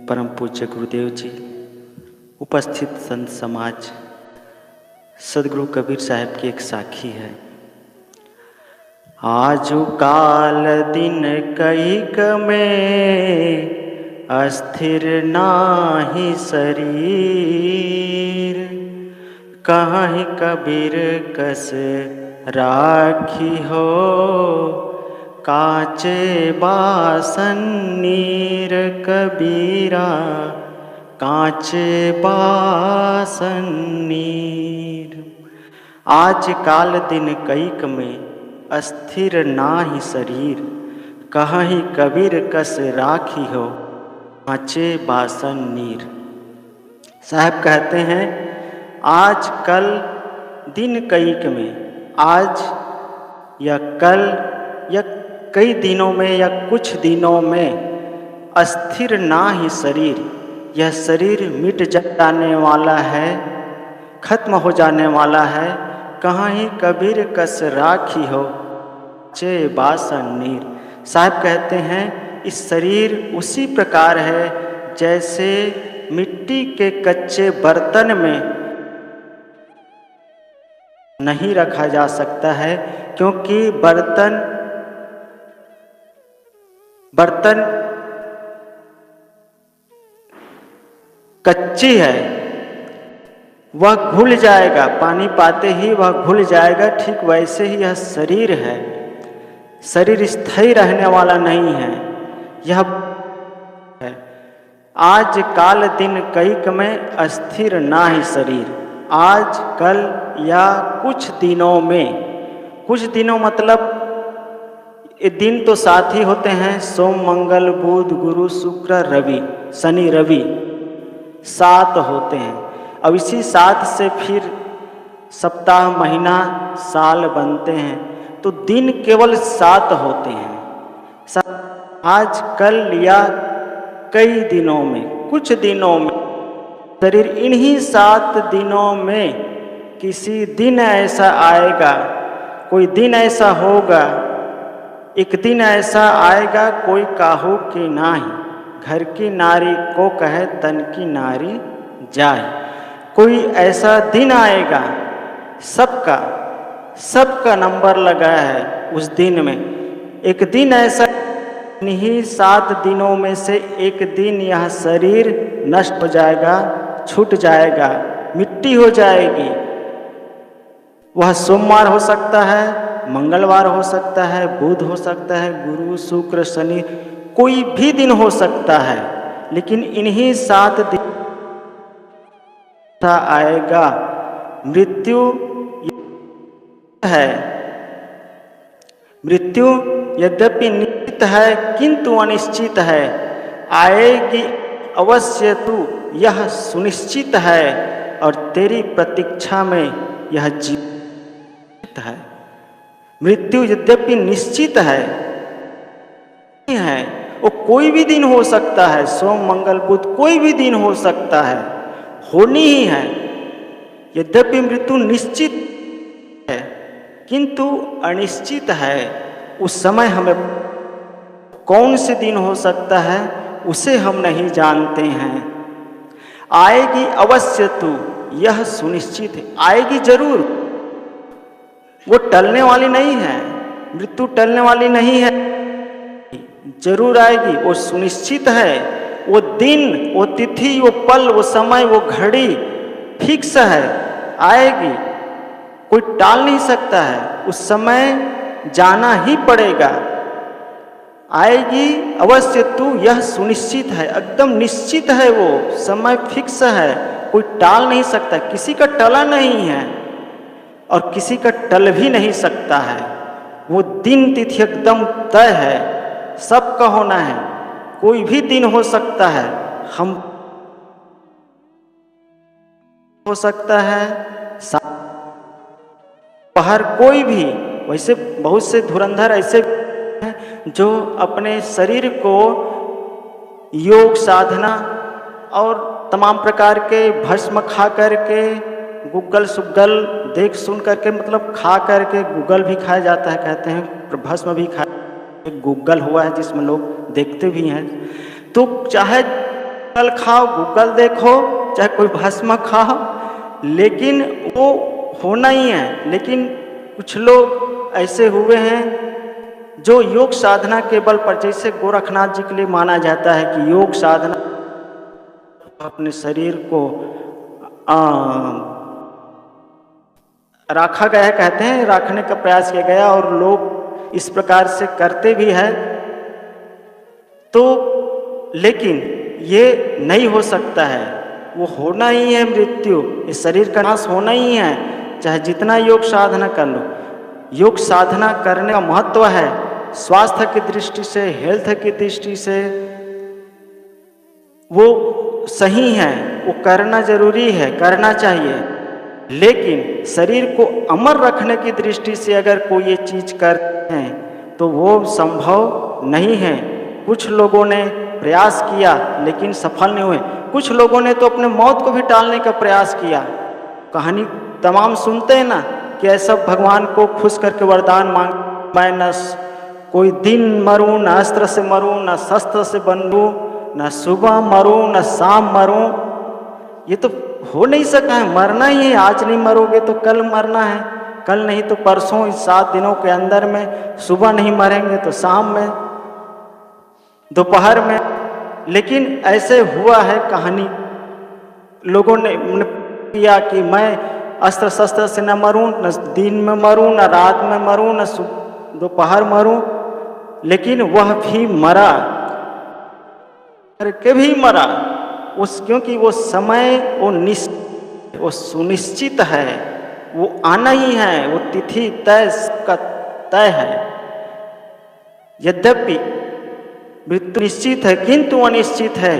परम पूज्य गुरुदेव जी, उपस्थित संत समाज, सदगुरु कबीर साहब की एक साखी है। आजु काल दिन कईक में अस्थिर नाही शरीर, काहि कबीर कस राखी हो काचे बासन नीर। कबीरा काचे बासन नीर। आज काल दिन कईक में अस्थिर नाही शरीर, कहीं कबीर कस राखी हो काचे बासन नीर। साहब कहते हैं आज कल दिन कईक में, आज या कल या कई दिनों में या कुछ दिनों में अस्थिर ना ही शरीर, यह शरीर मिट जाने वाला है, खत्म हो जाने वाला है। कहीं कबीर कस राखी हो चे बासन नीर। साहब कहते हैं इस शरीर उसी प्रकार है जैसे मिट्टी के कच्चे बर्तन में नहीं रखा जा सकता है, क्योंकि बर्तन कच्ची है, वह घुल जाएगा, पानी पाते ही वह घुल जाएगा। ठीक वैसे ही यह शरीर है, शरीर स्थायी रहने वाला नहीं है, यह है। आज काल दिन कईक में अस्थिर ना ही शरीर। आज कल या कुछ दिनों में, कुछ दिनों मतलब ये दिन तो साथ ही होते हैं, सोम मंगल बुध गुरु शुक्र रवि, शनि रवि 7 होते हैं। अब इसी 7 से फिर सप्ताह महीना साल बनते हैं, तो दिन केवल 7 होते हैं। आज कल या कई दिनों में, कुछ दिनों में शरीर, इन्हीं 7 दिनों में किसी दिन ऐसा आएगा, कोई दिन ऐसा होगा, एक दिन ऐसा आएगा कोई काहू की नाही, घर की नारी को कहे तन की नारी जाए। कोई ऐसा दिन आएगा, सबका नंबर लगा है उस दिन में। एक दिन ऐसा, इन्हीं 7 दिनों में से एक दिन यह शरीर नष्ट हो जाएगा, छूट जाएगा, मिट्टी हो जाएगी। वह सोमवार हो सकता है, मंगलवार हो सकता है, बुध हो सकता है, गुरु शुक्र शनि, कोई भी दिन हो सकता है। लेकिन इन्हीं 7 दिन आएगा। मृत्यु है, मृत्यु यद्यपि निश्चित है किंतु अनिश्चित है। आएगी अवश्य तू यह सुनिश्चित है, और तेरी प्रतीक्षा में यह जीवित है। मृत्यु यद्यपि निश्चित है, वो कोई भी दिन हो सकता है, सोम मंगल बुध कोई भी दिन हो सकता है, होनी ही है। यद्यपि मृत्यु निश्चित है किंतु अनिश्चित है। उस समय हमें कौन से दिन हो सकता है उसे हम नहीं जानते हैं। आएगी अवश्य तू यह सुनिश्चित है, आएगी जरूर, वो टलने वाली नहीं है, मृत्यु टलने वाली नहीं है, जरूर आएगी, वो सुनिश्चित है। वो दिन, वो तिथि, वो पल, वो समय, वो घड़ी फिक्स है, आएगी, कोई टाल नहीं सकता है। उस समय जाना ही पड़ेगा, आएगी अवश्य तू यह सुनिश्चित है, एकदम निश्चित है, वो समय फिक्स है, कोई टाल नहीं सकता। किसी का टला नहीं है और किसी का टल भी नहीं सकता है। वो दिन तिथि एकदम तय है, सबका होना है। कोई भी दिन हो सकता है, हम हो सकता है, बाहर कोई भी। वैसे बहुत से धुरंधर ऐसे हैं जो अपने शरीर को योग साधना और तमाम प्रकार के भस्म खा करके, गुग्गल सुग्गल देख सुन करके, मतलब खा करके, गुग्गल भी खाया जाता है कहते हैं, भस्म भी खाया, गुग्गल हुआ है जिसमें लोग देखते भी हैं। तो चाहे कल खाओ, गूगल देखो, चाहे कोई भस्म खाओ, लेकिन वो होना ही है। लेकिन कुछ लोग ऐसे हुए हैं जो योग साधना के बल पर, जैसे गोरखनाथ जी के लिए माना जाता है कि योग साधना अपने शरीर को रखा गया, कहते हैं रखने का प्रयास किया गया, और लोग इस प्रकार से करते भी हैं। तो लेकिन ये नहीं हो सकता है, वो होना ही है मृत्यु, इस शरीर का नाश होना ही है, चाहे जितना योग साधना कर लो। योग साधना करने का महत्व है स्वास्थ्य की दृष्टि से, हेल्थ की दृष्टि से वो सही है, वो करना जरूरी है, करना चाहिए। लेकिन शरीर को अमर रखने की दृष्टि से अगर कोई ये चीज करते हैं तो वो संभव नहीं है। कुछ लोगों ने प्रयास किया लेकिन सफल नहीं हुए। कुछ लोगों ने तो अपने मौत को भी टालने का प्रयास किया। कहानी तमाम सुनते हैं ना कि ऐसा भगवान को खुश करके वरदान मांग, मैं न कोई दिन मरूं, न अस्त्र से मरूं, न शस्त्र से बंधूं, न सुबह मरूं, न शाम मरूं। ये तो हो नहीं सका है, मरना ही है। आज नहीं मरोगे तो कल मरना है, कल नहीं तो परसों, इस 7 दिनों के अंदर में। सुबह नहीं मरेंगे तो शाम में, दोपहर में। लेकिन ऐसे हुआ है कहानी, लोगों ने किया कि मैं अस्त्र शस्त्र से न मरूं, न दिन में मरूं, न रात में मरूं, न दोपहर मरूं। लेकिन वह भी मरा, करके भी मरा उस, क्योंकि वो समय वो सुनिश्चित है, वो आना ही है, वो तिथि तय का तय है। यद्यपि मृत्यु निश्चित है किंतु अनिश्चित है,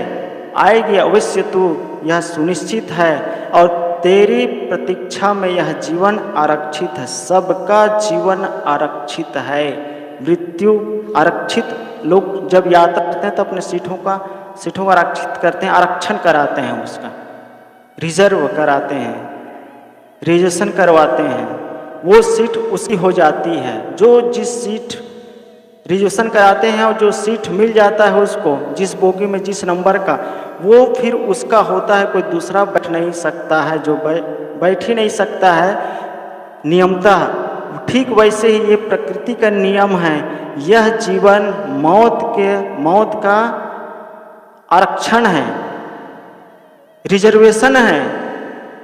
आएगी अवश्य तू, यह सुनिश्चित है। और तेरी प्रतीक्षा में यह जीवन आरक्षित है, सबका जीवन आरक्षित है। मृत्यु आरक्षित, लोग जब यात्रा करते हैं तो अपने सीटों को आरक्षित करते हैं, आरक्षण कराते हैं, उसका रिजर्व कराते हैं, रिजर्वेशन करवाते हैं। वो सीट उसकी हो जाती है। जो जिस सीट रिजर्वेशन कराते हैं और जो सीट मिल जाता है उसको, जिस बोगी में जिस नंबर का, वो फिर उसका होता है। कोई दूसरा बैठ नहीं सकता है, जो बैठ ही नहीं सकता है नियमतः। ठीक वैसे ही ये प्रकृति का नियम है। यह जीवन मौत का आरक्षण है, रिजर्वेशन है,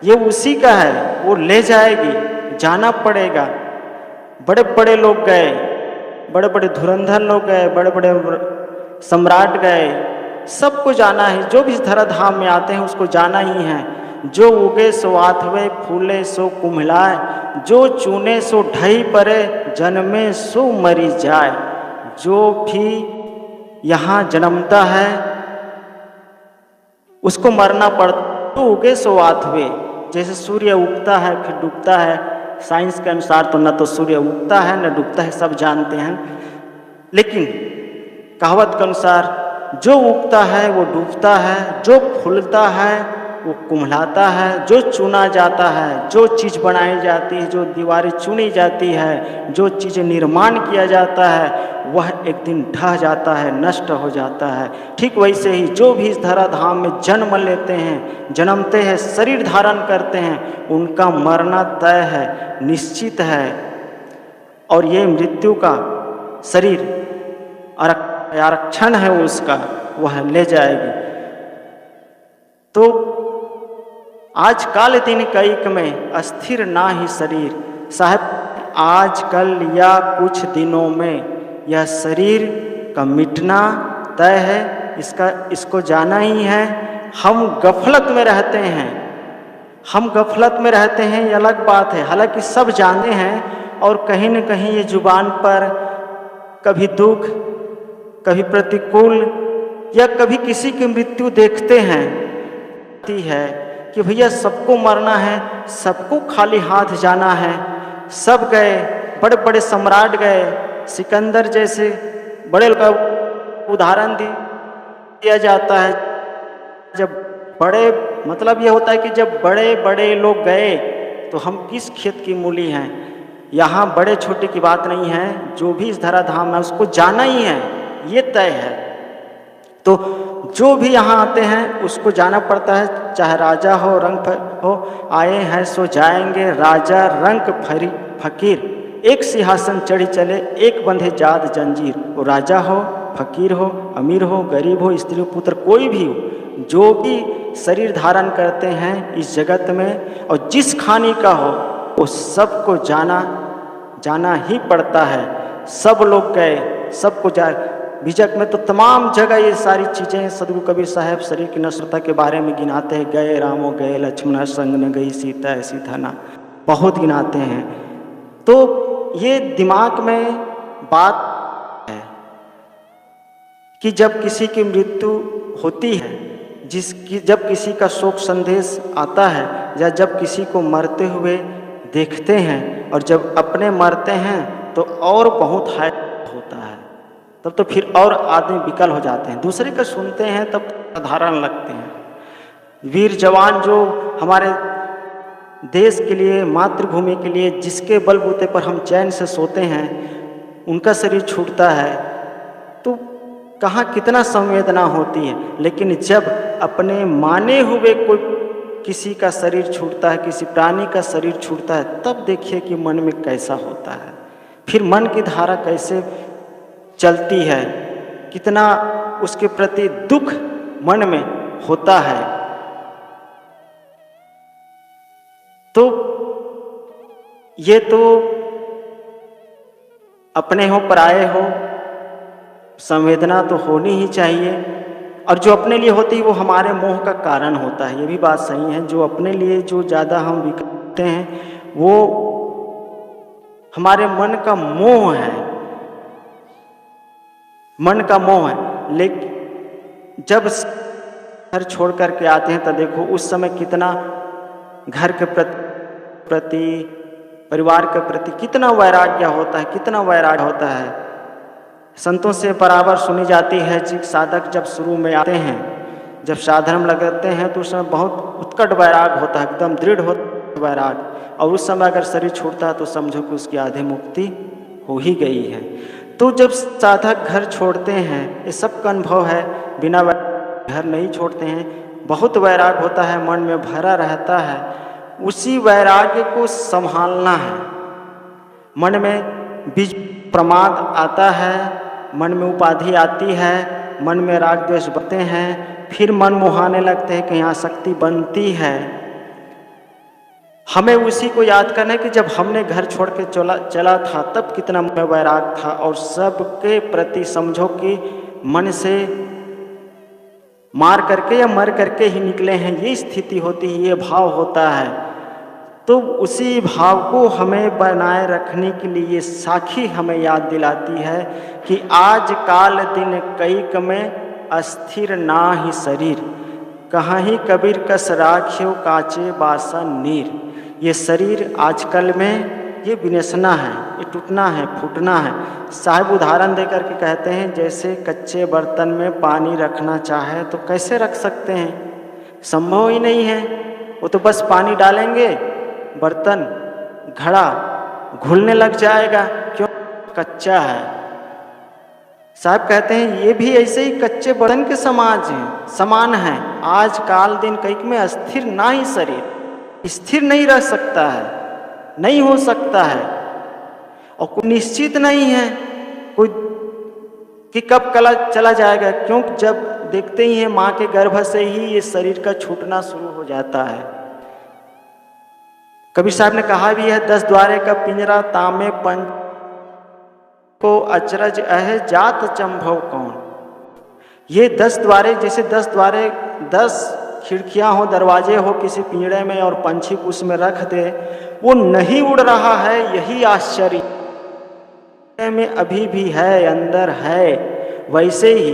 ये उसी का है, वो ले जाएगी, जाना पड़ेगा। बड़े बड़े लोग गए, बड़े बड़े धुरंधर लोग गए, बड़े बड़े सम्राट गए, सबको जाना है। जो भी इस धराधाम में आते हैं उसको जाना ही है। जो उगे सो आथवे, फूले सो कुम्हलाए, जो चुने सो ढई परे, जन्मे सो मरी जाए। जो भी यहाँ जन्मता है उसको मरना पड़ता। तो उगे सो आथवे, जैसे सूर्य उगता है फिर डूबता है, साइंस के अनुसार तो न तो सूर्य उगता है न डूबता है, सब जानते हैं। लेकिन कहावत के अनुसार जो उगता है वो डूबता है, जो फूलता है वो कुम्हलाता है, जो चुना जाता है, जो चीज़ बनाई जाती है, जो दीवारें चुनी जाती है, जो चीज़ निर्माण किया जाता है, वह एक दिन ढह जाता है, नष्ट हो जाता है। ठीक वैसे ही जो भी इस धराधाम में जन्म लेते हैं, जन्मते हैं, शरीर धारण करते हैं, उनका मरना तय है, निश्चित है। और ये मृत्यु का शरीर आरक्षण है उसका, वह ले जाएगी। तो आज काल दिन कईक में अस्थिर ना ही शरीर, साहब आज कल या कुछ दिनों में यह शरीर का मिटना तय है, इसको जाना ही है। हम गफलत में रहते हैं, हम गफलत में रहते हैं, ये अलग बात है। हालांकि सब जानते हैं और कहीं न कहीं ये जुबान पर कभी दुख, कभी प्रतिकूल या कभी किसी की मृत्यु देखते हैं कि भैया सबको मरना है, सबको खाली हाथ जाना है। सब गए, बड़े बड़े सम्राट गए, सिकंदर जैसे बड़े लोग का उदाहरण दिया जाता है। जब बड़े, मतलब ये होता है कि जब बड़े बड़े लोग गए तो हम किस खेत की मूली हैं। यहाँ बड़े छोटे की बात नहीं है, जो भी इस धराधाम है उसको जाना ही है, ये तय है। तो जो भी यहाँ आते हैं उसको जाना पड़ता है, चाहे राजा हो रंग हो, आए हैं सो जाएंगे राजा रंग फकीर, एक सिंहासन चढ़ी चले एक बंधे जात जंजीर। वो राजा हो, फकीर हो, अमीर हो, गरीब हो, स्त्री पुत्र, कोई भी हो, जो भी शरीर धारण करते हैं इस जगत में और जिस खानी का हो, वो सबको जाना ही पड़ता है। सब लोग गए, सबको जाए। बीजक में तो तमाम जगह ये सारी चीज़ें सदगुरु कबीर साहब शरीर की नश्वरता के बारे में गिनाते हैं। गए रामो गए लक्ष्मण संग न गई सीता ऐसी था ना, बहुत गिनाते हैं। तो ये दिमाग में बात है कि जब किसी की मृत्यु होती है, जब किसी का शोक संदेश आता है, या जब किसी को मरते हुए देखते हैं, और जब अपने मरते हैं तो और बहुत हाय होता है, तब तो फिर और आदमी विकल हो जाते हैं। दूसरे का सुनते हैं तब साधारण लगते हैं। वीर जवान जो हमारे देश के लिए, मातृभूमि के लिए, जिसके बलबूते पर हम चैन से सोते हैं, उनका शरीर छूटता है तो कहाँ कितना संवेदना होती है। लेकिन जब अपने माने हुए कोई किसी का शरीर छूटता है, किसी प्राणी का शरीर छूटता है, तब देखिए कि मन में कैसा होता है। फिर मन की धारा कैसे चलती है, कितना उसके प्रति दुख मन में होता है। तो ये तो अपने हो पराये हो, संवेदना तो होनी ही चाहिए। और जो अपने लिए होती है वो हमारे मोह का कारण होता है। ये भी बात सही है, जो अपने लिए जो ज़्यादा हम विकलते हैं वो हमारे मन का मोह है, मन का मोह है। लेकिन जब घर छोड़ करके आते हैं तो देखो उस समय कितना घर के प्रति परिवार के प्रति कितना वैराग्य होता है, कितना वैराग्य होता है। संतों से बराबर सुनी जाती है कि साधक जब शुरू में आते हैं, जब साधन लगाते हैं तो उस समय बहुत उत्कट वैराग होता है, एकदम दृढ़ होता है वैराग। और उस समय अगर शरीर छूटता है तो समझो कि उसकी आधे मुक्ति हो ही गई है। तो जब साधक घर छोड़ते हैं, ये सबका अनुभव है, बिना घर नहीं छोड़ते हैं, बहुत वैराग होता है, मन में भरा रहता है। उसी वैराग्य को संभालना है। मन में बीज प्रमाद आता है, मन में उपाधि आती है, मन में राग द्वेष बढ़ते हैं, फिर मन मोहाने लगते हैं, कहीं आसक्ति बनती है। हमें उसी को याद करना है कि जब हमने घर छोड़ के चला था तब कितना वैराग था, और सबके प्रति समझो कि मन से मार करके या मर करके ही निकले हैं, ये स्थिति होती है, ये भाव होता है। तो उसी भाव को हमें बनाए रखने के लिए साखी हमें याद दिलाती है कि आज काल दिन कईक में अस्थिर ना ही शरीर, कहाँ ही कबीर कस राख्यो काचे बासा नीर। ये शरीर आजकल में ये विनशना है, ये टूटना है, फूटना है। साहब उदाहरण देकर के कहते हैं, जैसे कच्चे बर्तन में पानी रखना चाहे तो कैसे रख सकते हैं, संभव ही नहीं है। वो तो बस पानी डालेंगे, बर्तन घड़ा घुलने लग जाएगा, क्यों, कच्चा है। साहब कहते हैं ये भी ऐसे ही कच्चे बर्तन के समान है। आज काल दिन कईक में अस्थिर ना ही शरीर, स्थिर नहीं रह सकता है, नहीं हो सकता है, और कोई निश्चित नहीं है कोई कि कब चला जाएगा। क्योंकि जब देखते ही हैं माँ के गर्भ से ही ये शरीर का छूटना शुरू हो जाता है। कबीर साहब ने कहा भी है, 10 द्वारे का पिंजरा तामे पंच को अचरज अह जात चंभव कौन। ये 10 द्वारे, जैसे 10 द्वारे 10 खिड़कियां हो, दरवाजे हो किसी पिंजरे में, और पंछी को उसमें रख दे, वो नहीं उड़ रहा है, यही आश्चर्य में अभी भी है, अंदर है। वैसे ही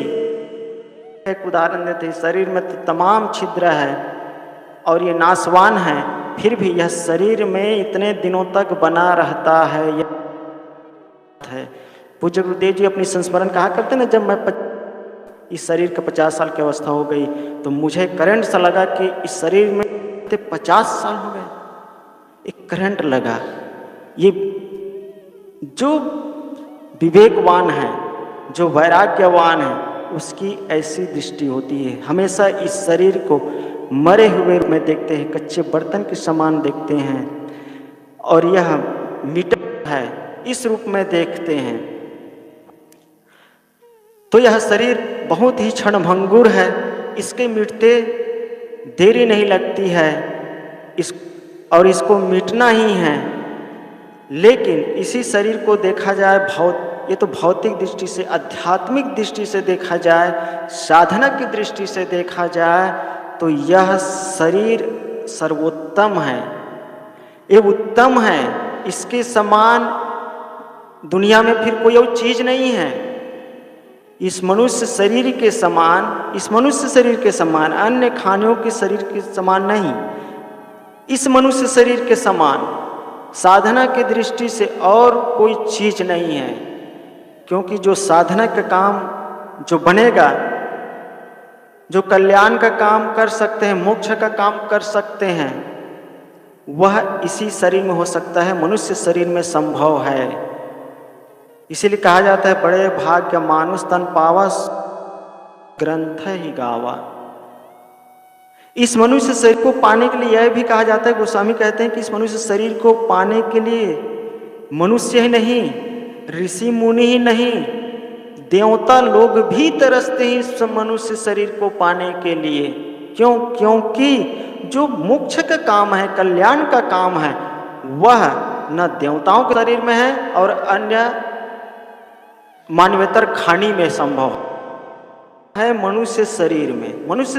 एक उदाहरण देते हैं, शरीर में तो तमाम छिद्र है और ये नाशवान है, फिर भी यह शरीर में इतने दिनों तक बना रहता है। पूज्य गुरुदेव जी अपनी संस्मरण कहा करते ना, जब मैं इस शरीर का 50 साल की अवस्था हो गई तो मुझे करंट सा लगा कि इस शरीर में 50 साल हो गए। एक करंट लगा। ये जो विवेकवान है, जो वैराग्यवान है, उसकी ऐसी दृष्टि होती है। हमेशा इस शरीर को मरे हुए रूप में देखते हैं, कच्चे बर्तन के समान देखते हैं, और यह मिटा है इस रूप में देखते हैं। तो यह शरीर बहुत ही क्षणभंगुर है, इसके मिटते देरी नहीं लगती है, इसको मिटना ही है। लेकिन इसी शरीर को देखा जाए ये तो भौतिक दृष्टि से, आध्यात्मिक दृष्टि से देखा जाए, साधना की दृष्टि से देखा जाए, तो यह शरीर सर्वोत्तम है, ये उत्तम है। इसके समान दुनिया में फिर कोई और चीज नहीं है। इस मनुष्य शरीर के समान अन्य खानियों के शरीर के समान नहीं, इस मनुष्य शरीर के समान साधना की दृष्टि से और कोई चीज नहीं है। क्योंकि जो साधना का काम जो बनेगा, जो कल्याण का काम कर सकते हैं, मोक्ष का काम कर सकते हैं, वह इसी शरीर में हो सकता है, मनुष्य शरीर में संभव है। इसीलिए कहा जाता है, बड़े भाग्य मानुष तन पावा ग्रंथ ही गावा। इस मनुष्य शरीर को पाने के लिए यह भी कहा जाता है, गोस्वामी कहते हैं कि इस मनुष्य शरीर को पाने के लिए मनुष्य ही नहीं, ऋषि मुनि ही नहीं, देवता लोग भी तरसते हैं इस मनुष्य शरीर को पाने के लिए। क्यों? क्योंकि जो मोक्ष का काम है, कल्याण का काम है, वह न देवताओं के शरीर में है और अन्य मानवेतर खानी में संभव है, मनुष्य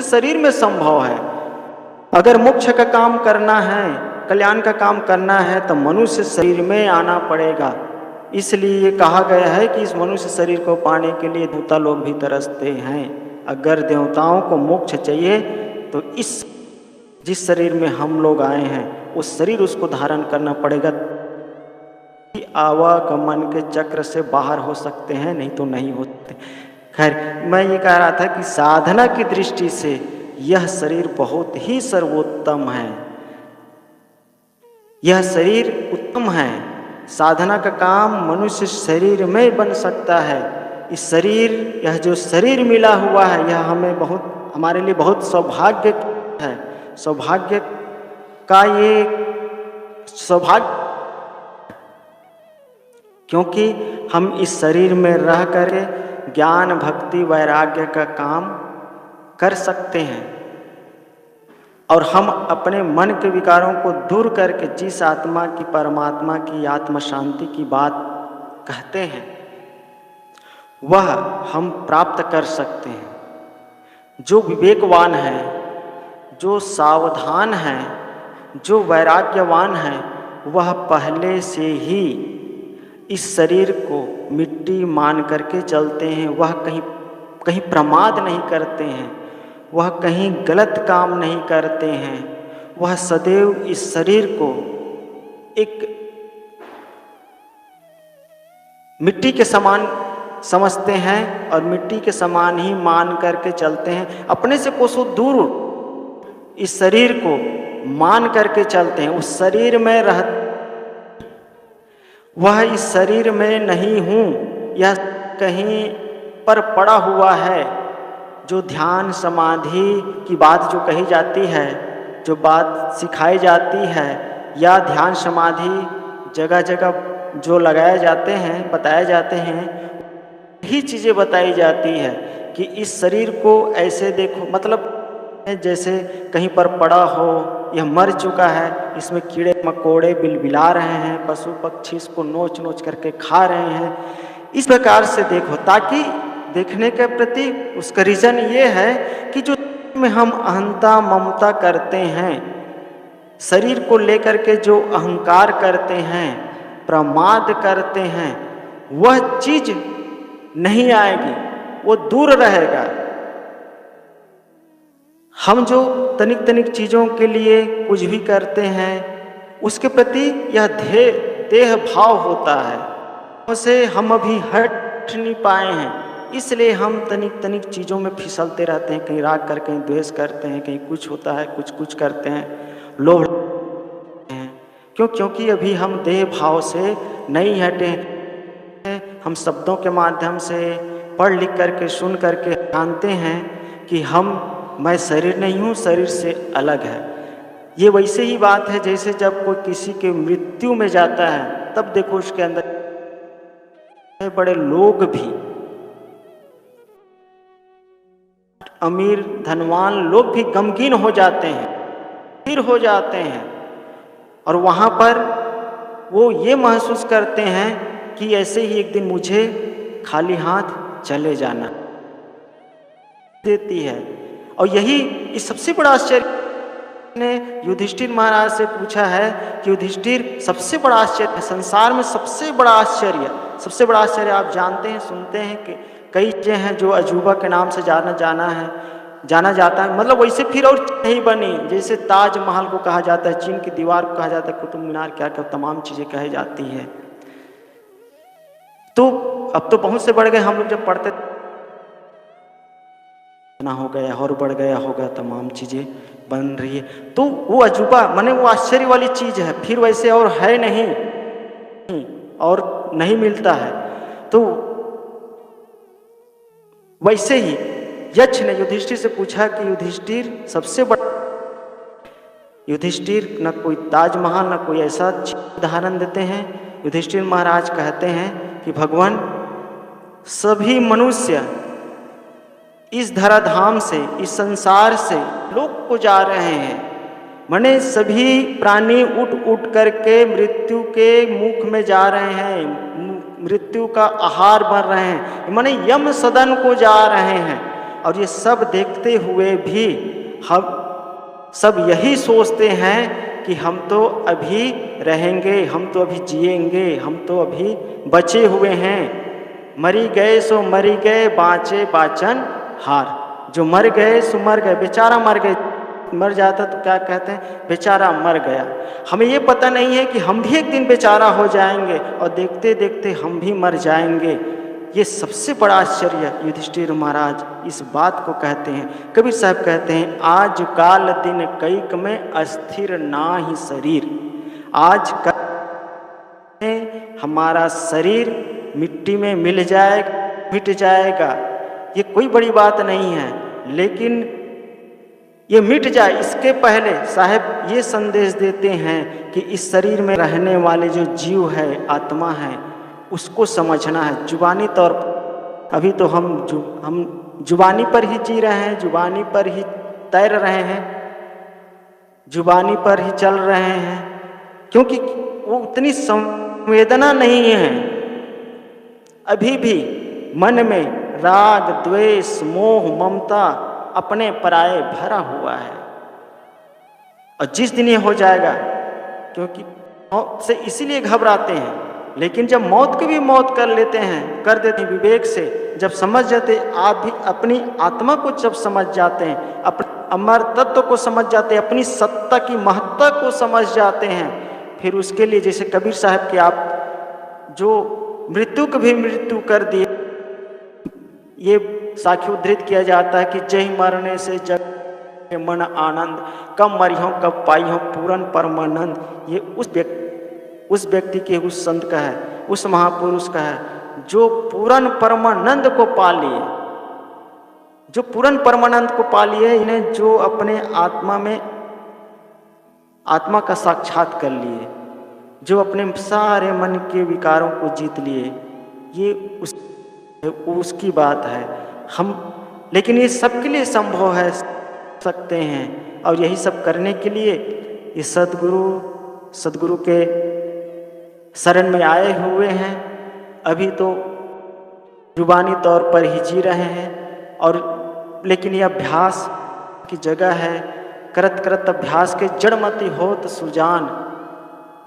शरीर में संभव है। अगर मोक्ष का काम करना है, कल्याण का काम करना है, तो मनुष्य शरीर में आना पड़ेगा। इसलिए कहा गया है कि इस मनुष्य शरीर को पाने के लिए देवता लोग भी तरसते हैं। अगर देवताओं को मोक्ष चाहिए तो जिस शरीर में हम लोग आए हैं, उस शरीर उसको धारण करना पड़ेगा। आवागमन के चक्र से बाहर हो सकते हैं, नहीं तो नहीं होते। खैर, मैं ये कह रहा था कि साधना की दृष्टि से यह शरीर बहुत ही सर्वोत्तम है, यह शरीर उत्तम है। साधना का काम मनुष्य शरीर में बन सकता है। यह जो शरीर मिला हुआ है, यह हमारे लिए बहुत सौभाग्य है। सौभाग्य का ये सौभाग्य, क्योंकि हम इस शरीर में रह कर ज्ञान, भक्ति, वैराग्य का काम कर सकते हैं, और हम अपने मन के विकारों को दूर करके जिस आत्मा की, परमात्मा की आत्म शांति की बात कहते हैं, वह हम प्राप्त कर सकते हैं। जो विवेकवान है, जो सावधान है, जो वैराग्यवान है, वह पहले से ही इस शरीर को मिट्टी मान करके चलते हैं। वह कहीं प्रमाद नहीं करते हैं, वह कहीं गलत काम नहीं करते हैं। वह सदैव इस शरीर को एक मिट्टी के समान समझते हैं और मिट्टी के समान ही मान करके चलते हैं। अपने से कोसों दूर इस शरीर को मान करके चलते हैं। उस शरीर में वह इस शरीर में नहीं हूँ, यह कहीं पर पड़ा हुआ है। जो ध्यान समाधि की बात जो कही जाती है, जो बात सिखाई जाती है, या ध्यान समाधि जगह जगह जो लगाए जाते हैं, बताए जाते हैं, यही चीज़ें बताई जाती है कि इस शरीर को ऐसे देखो, मतलब जैसे कहीं पर पड़ा हो, यह मर चुका है, इसमें कीड़े मकोड़े बिलबिला रहे हैं, पशु पक्षी इसको नोच नोच करके खा रहे हैं। इस प्रकार से देखो, ताकि देखने के प्रति उसका रीज़न ये है कि जो में हम अहंता ममता करते हैं, शरीर को लेकर के जो अहंकार करते हैं, प्रमाद करते हैं, वह चीज़ नहीं आएगी, वो दूर रहेगा। हम जो तनिक तनिक चीज़ों के लिए कुछ भी करते हैं, उसके प्रति यह देह भाव होता है, उसे हम अभी हट नहीं पाए हैं। इसलिए हम तनिक तनिक चीज़ों में फिसलते रहते हैं, कहीं राग करके कहीं द्वेष करते हैं, कहीं कुछ होता है, कुछ करते हैं, लोभ हैं। क्योंकि अभी हम देह भाव से नहीं हटे हैं। हम शब्दों के माध्यम से पढ़ लिख करके, सुन करके जानते हैं कि मैं शरीर नहीं हूँ, शरीर से अलग है। ये वैसे ही बात है जैसे जब कोई किसी के मृत्यु में जाता है, तब देखो उसके अंदर बड़े लोग भी, अमीर धनवान लोग भी गमगीन हो जाते हैं, स्थिर हो जाते हैं, और वहाँ पर वो ये महसूस करते हैं कि ऐसे ही एक दिन मुझे खाली हाथ चले जाना देती है। और यही इस सबसे बड़ा आश्चर्य ने युधिष्ठिर महाराज से पूछा है कि युधिष्ठिर, सबसे बड़ा आश्चर्य, संसार में सबसे बड़ा आश्चर्य आप जानते हैं, सुनते हैं कि कई चीजें हैं जो अजूबा के नाम से जाना जाता है। मतलब वैसे फिर और नहीं बनी, जैसे ताजमहल को कहा जाता है, चीन की दीवार को कहा जाता है, कुतुब मीनार, क्या क्या तमाम चीजें कही जाती है। तो अब तो बहुत से बढ़ गए, हम लोग जब पढ़ते ना हो गया और बढ़ गया होगा, तमाम चीजें बन रही है। तो वो अजूबा माने वो आश्चर्य वाली चीज है, फिर वैसे और है नहीं और नहीं मिलता है। तो वैसे ही यक्ष ने युधिष्ठिर से पूछा कि युधिष्ठिर, सबसे बड़ा युधिष्ठिर न कोई ताजमहल न कोई ऐसा उदाहरण देते हैं। युधिष्ठिर महाराज कहते हैं कि भगवान, सभी मनुष्य इस धराधाम से, इस संसार से लोक को जा रहे हैं, माने सभी प्राणी उठ करके मृत्यु के मुख में जा रहे हैं, मृत्यु का आहार बन रहे हैं, माने यम सदन को जा रहे हैं। और ये सब देखते हुए भी हम सब यही सोचते हैं कि हम तो अभी रहेंगे, हम तो अभी जिएंगे, हम तो अभी बचे हुए हैं। मरी गए सो मरी गए, बाँचे बाचन हार। जो मर गए सो मर गए, बेचारा मर गए, मर जाता तो क्या कहते हैं, बेचारा मर गया। हमें ये पता नहीं है कि हम भी एक दिन बेचारा हो जाएंगे और देखते देखते हम भी मर जाएंगे। ये सबसे बड़ा आश्चर्य युधिष्ठिर महाराज इस बात को कहते हैं। कबीर साहब कहते हैं, आज काल दिन कईक में अस्थिर ना ही शरीर। आज काल हमारा शरीर मिट्टी में मिट जाएगा, ये कोई बड़ी बात नहीं है, लेकिन ये मिट जाए इसके पहले साहब ये संदेश देते हैं कि इस शरीर में रहने वाले जो जीव है, आत्मा है, उसको समझना है। जुबानी तौर पर अभी तो हम जुबानी पर ही जी रहे हैं, जुबानी पर ही तैर रहे हैं, जुबानी पर ही चल रहे हैं, क्योंकि वो उतनी संवेदना नहीं है। अभी भी मन में राग द्वेष मोह ममता अपने पराये भरा हुआ है। और जिस दिन ये हो जाएगा, क्योंकि मौत से इसीलिए घबराते हैं, लेकिन जब मौत की भी मौत कर देते हैं विवेक से, जब समझ जाते, आप भी अपनी आत्मा को जब समझ जाते हैं, अपने अमर तत्व को समझ जाते हैं, अपनी सत्ता की महत्ता को समझ जाते हैं, फिर उसके लिए जैसे कबीर साहब के आप जो मृत्यु को भी मृत्यु कर दिए, ये साखी उद्धृत किया जाता है कि जय मरने से जग के मन आनंद, कब मरियों कब पाइयों पूरन परमानंद। ये उस व्यक्ति के, उस संत का है, उस महापुरुष का है जो पूरन परमानंद को पा लिए, जो पूरन परमानंद को पा लिए, इन्हें जो अपने आत्मा में आत्मा का साक्षात कर लिए, जो अपने सारे मन के विकारों को जीत लिए, ये उसकी बात है। लेकिन ये सबके लिए संभव है, सकते हैं। और यही सब करने के लिए ये सदगुरु के शरण में आए हुए हैं। अभी तो जुबानी तौर पर ही जी रहे हैं, और लेकिन ये अभ्यास की जगह है। करत करत अभ्यास के जड़मति होत सुजान,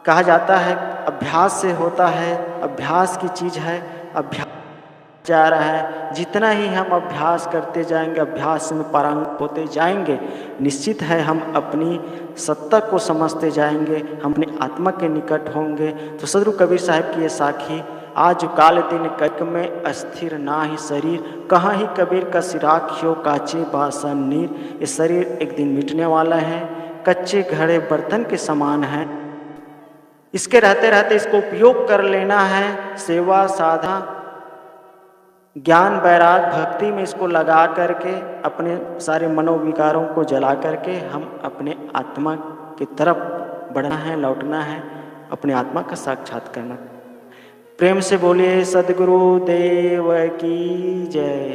कहा जाता है अभ्यास से होता है, अभ्यास की चीज़ है, अभ्यास जा रहा है। जितना ही हम अभ्यास करते जाएंगे, अभ्यास में पारंगत होते जाएंगे, निश्चित है हम अपनी सत्ता को समझते जाएंगे, हम अपनी आत्मा के निकट होंगे। तो सदगुरु कबीर साहब की ये साखी, आज काल दिन कक में अस्थिर ना ही शरीर, कहाँ ही कबीर का सिराख्यो काचे बासन नीर। ये शरीर एक दिन मिटने वाला है, कच्चे घड़े बर्तन के समान है। इसके रहते रहते इसको उपयोग कर लेना है, सेवा साधना ज्ञान वैराग भक्ति में इसको लगा करके अपने सारे मनोविकारों को जला करके हम अपने आत्मा की तरफ बढ़ना है, लौटना है, अपने आत्मा का साक्षात करना। प्रेम से बोलिए सद्गुरु देव की जय।